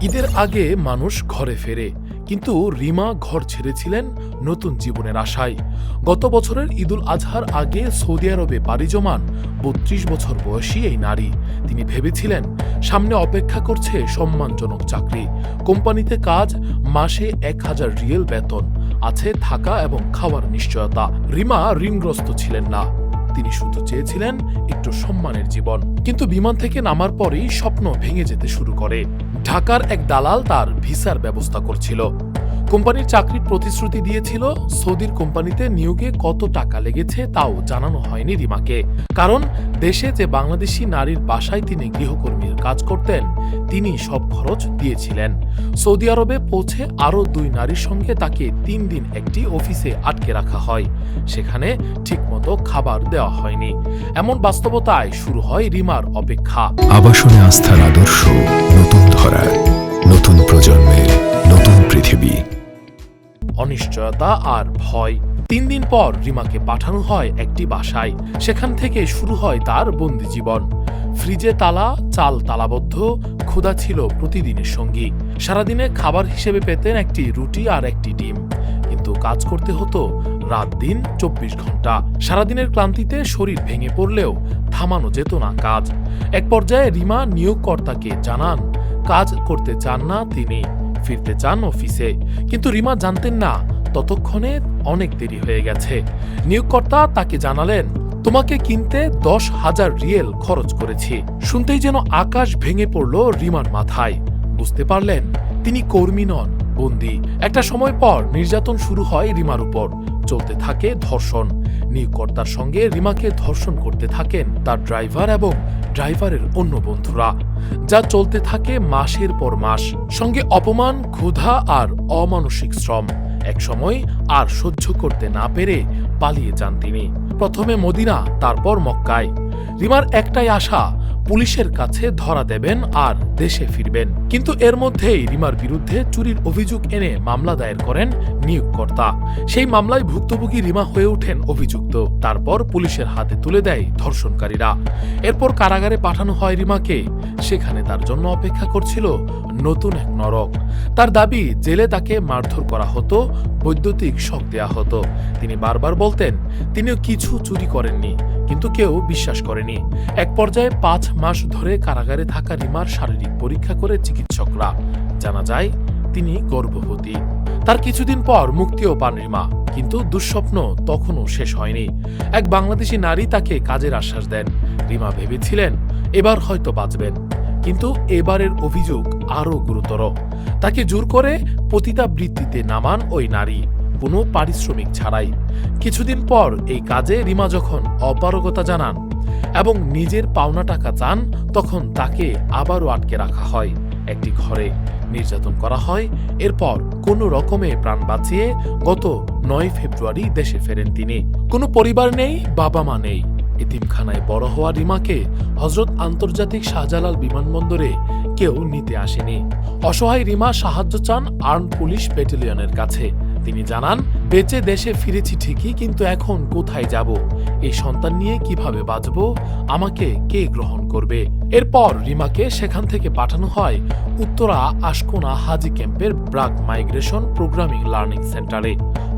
ঈদের আগে মানুষ ঘরে ফেরে, কিন্তু রিমা ঘর ছেড়েছিলেন নতুন জীবনের আশায়। গত বছরের ঈদুল আজহার আগে সৌদি আরবে পাড়ি জমান ৩২ বছর বয়সী এই নারী। তিনি ভেবেছিলেন সামনে অপেক্ষা করছে সম্মানজনক চাকরি, কোম্পানিতে কাজ, মাসে ১,০০০ রিয়েল বেতন, আছে থাকা এবং খাওয়ার নিশ্চয়তা। রিমা ঋণগ্রস্ত ছিলেন না, তিনি শুধু চেয়েছিলেন একটু সম্মানের জীবন। কিন্তু বিমান থেকে নামার পরেই স্বপ্ন ভেঙে যেতে শুরু করে। ঢাকার এক দালাল তার ভিসার ব্যবস্থা করছিল, কোম্পানির চাকরির প্রতিশ্রুতি দিয়েছিল। সৌদির কোম্পানিতে নিয়োগে কত টাকা লেগেছে তাও জানানো হয়নি রিমাকে, কারণ দেশে যে বাংলাদেশি নারীর বাসায় তিনি গৃহকর্মীর কাজ করতেন, তিনি সব খরচ দিয়েছিলেন। সৌদি আরবে পৌঁছে আরও ২ নারীর সঙ্গে তাকে ৩ দিন একটি অফিসে আটকে রাখা হয়, সেখানে ঠিকমতো খাবার দেওয়া হয়নি। এমন বাস্তবতায় শুরু হয় রিমার অপেক্ষা। আবাসনে আস্থার আদর্শ, নতুন ধরা, নতুন প্রজন্মের নতুন পৃথিবী। অনিশ্চয়তা আর ভয়। ৩ দিন পর রিমাকে পাঠানো হয় একটি বাসায়। সেখান থেকে শুরু হয় তার বন্দি জীবন। ফ্রিজে তালা, চাল তালাবদ্ধ, ক্ষুধা ছিল প্রতিদিনের সঙ্গী। সারাদিনে খাবার হিসেবে পেতেন একটি রুটি আর একটি ডিম, কিন্তু কাজ করতে হতো রাত দিন ২৪ ঘন্টা। সারাদিনের ক্লান্তিতে শরীর ভেঙে পড়লেও থামানো যেত না কাজ। এক পর্যায়ে রিমা নিয়োগকর্তাকে জানান কাজ করতে চান না তিনি, ফিরতে চান অফিসে। কিন্তু রিমা জানতেন না ততক্ষণে অনেক দেরি হয়ে গেছে। নিয়োগকর্তা তাকে জানালেন, তোমাকে কিনতে ১০,০০০ রিয়েল খরচ করেছি। শুনতেই যেন আকাশ ভেঙে পড়ল রিমার মাথায়। বুঝতে পারলেন তিনি কর্মী নন, বন্দী। একটা সময় পর নির্যাতন শুরু হয় রিমার উপর। চলতে থাকে ধর্ষণ। নিয়োগকর্তার সঙ্গে রিমাকে ধর্ষণ করতে থাকেন তার ড্রাইভার এবং ড্রাইভারের অন্য বন্ধুরা, যা চলতে থাকে মাসের পর মাস। সঙ্গে অপমান, ক্ষুধা আর অমানসিক শ্রম। এক সময় আর সহ্য করতে না পেরে পালিয়ে যান তিনি, প্রথমে মদিনা, তারপর মক্কায়। রিমার একটাই আশা, পুলিশের কাছে ধরা দেবেন আর দেশে ফিরবেন। কিন্তু এর মধ্যেই রিমার বিরুদ্ধে চুরির অভিযোগ এনে মামলা দায়ের করেন নিয়োগকর্তা। সেই মামলায় ভুক্তভোগী রিমা হয়ে ওঠেন অভিযুক্ত। তারপর পুলিশের হাতে তুলে দেয় ধর্ষণকারীরা। এরপর কারাগারে পাঠানো হয় রিমাকে। সেখানে তার জন্য অপেক্ষা করছিল নতুন এক নরক। তার দাবি, জেলে তাকে মারধর করা হতো, বৈদ্যুতিক শক দেয়া হতো। তিনি বারবার বলতেন তিনিও কিছু চুরি করেননি, কিন্তু কেউ বিশ্বাস করেনি। এক পর্যায়ে ৫ মাস ধরে কারাগারে থাকা রিমার শারীরিক পরীক্ষা করে চিকিৎসকরা, জানা যায় তিনি গর্ভবতী। তার কিছুদিন পর মুক্তিও পান রিমা, কিন্তু দুঃস্বপ্ন তখনও শেষ হয়নি। এক বাংলাদেশি নারী তাকে কাজের আশ্বাস দেন। রিমা ভেবেছিলেন এবার হয়তো বাঁচবেন, কিন্তু এবারের অভিযোগ আরও গুরুতর। তাকে জোর করে পতিতাবৃত্তিতে নামান ওই নারী, কোনো পারিশ্রমিক ছাড়াই। কিছুদিন পর এই কাজে রিমা যখন অপারগতা জানান এবং নিজের পাওনা টাকা চান, তখন তাকে আবারও আটকে রাখা হয় একটি ঘরে, নির্যাতন করা হয়। এরপর কোনো রকমে প্রাণ বাঁচিয়ে গত ৯ ফেব্রুয়ারি দেশে ফেরেন তিনি। কোনো পরিবার নেই, বাবা মা নেই। এতিমখানায় বড় হওয়া রিমাকে হযরত আন্তর্জাতিক শাহজালাল বিমানবন্দরে কেউ নিতে আসেনি। অসহায় রিমা সাহায্য চান আর্মড পুলিশ ব্যাটালিয়নের কাছে। তিনি জানান, বেঁচে দেশে ফিরেছি ঠিকই, কিন্তু এখন কোথায় যাব? এই সন্তান নিয়ে কিভাবে বাঁচব? আমাকে কে গ্রহণ করবে? এরপর রিমাকে সেখান থেকে পাঠানো হয় উত্তরা আশকোনা হাজি ক্যাম্পের ব্রাক মাইগ্রেশন প্রোগ্রামিং লার্নিং সেন্টারে।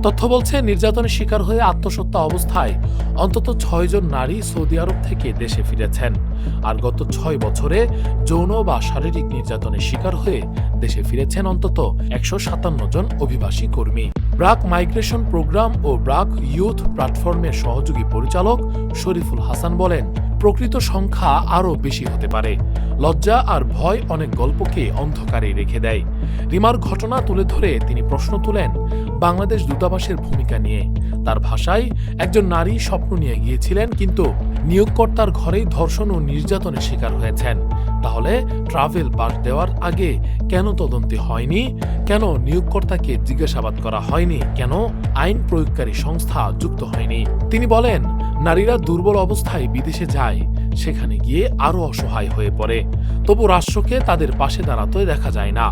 তথ্য বলছে, নির্যাতনের শিকার হয়ে আত্মহত্যা অবস্থায় অন্তত ৬ জন নারী সৌদি আরব থেকে দেশে ফিরেছেন। আর গত ৬ বছরে যৌন বা শারীরিক নির্যাতনের শিকার হয়ে দেশে ফিরেছেন অন্তত ১৫৭ জন অভিবাসী কর্মী। ব্রাক মাইগ্রেশন প্রোগ্রাম ও ব্রাক ইউথ প্ল্যাটফর্মের সহযোগী পরিচালক শরীফুল হাসান বলেন, প্রকৃত সংখ্যা আরও বেশি হতে পারে। লজ্জা আর ভয় অনেক গল্পকে অন্ধকারে রেখে দেয়। রিমার ঘটনা তুলে ধরে তিনি প্রশ্ন তুলেন বাংলাদেশ দূতাবাসের ভূমিকা নিয়ে। তার ভাষায়, একজন নারী স্বপ্ন নিয়ে গিয়েছিলেন, কিন্তু নিয়োগকর্তার ঘরেই ধর্ষণ ও নির্যাতনের শিকার হয়েছেন। তাহলে ট্রাভেল পাস দেওয়ার আগে কেন তদন্ত হয়নি? কেন নিয়োগকর্তাকে জিজ্ঞাসাবাদ করা হয়নি? কেন আইন প্রয়োগকারী সংস্থা যুক্ত হয়নি? তিনি বলেন, নারীরা দুর্বল অবস্থায় বিদেশে যায়, সেখানে গিয়ে আরো অসহায় হয়ে পড়ে। তবু রাষ্ট্রকে তাদের পাশে দাঁড়াতে দেখা যায় না।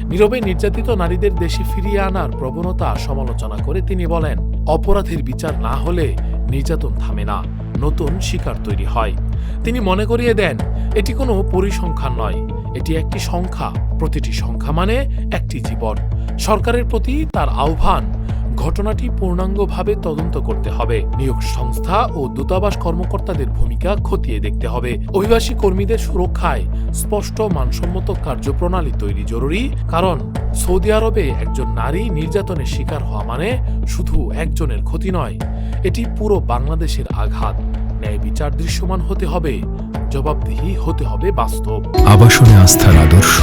নীরবে নির্যাতিত নারীদের দেশে ফিরিয়ে আনার প্রবণতা সমালোচনা করে তিনি বলেন, অপরাধের বিচার না হলে নির্যাতন থামে না, নতুন শিকার তৈরি হয়। তিনি মনে করিয়ে দেন, এটি কোনো পরিসংখ্যান নয়, এটি একটি সংখ্যা, প্রতিটি সংখ্যা মানে একটি জীবন। সরকারের প্রতি তার আহ্বান, ঘটনাটি পূর্ণাঙ্গভাবে তদন্ত করতে হবে, নিয়োগ সংস্থা ও দূতাবাস কর্মকর্তাদের ভূমিকা খতিয়ে দেখতে হবে, অভিবাসী কর্মীদের সুরক্ষায় স্পষ্ট মানসম্মত কার্যপ্রণালী তৈরি জরুরি। কারণ সৌদি আরবে একজন নারী নির্যাতনের শিকার হওয়া মানে শুধু একজনের ক্ষতি নয়, এটি পুরো বাংলাদেশের আঘাত। ন্যায় বিচার দৃশ্যমান হতে হবে, জবাবদিহি হতে হবে বাস্তব। আবাসনে আস্থার আদর্শ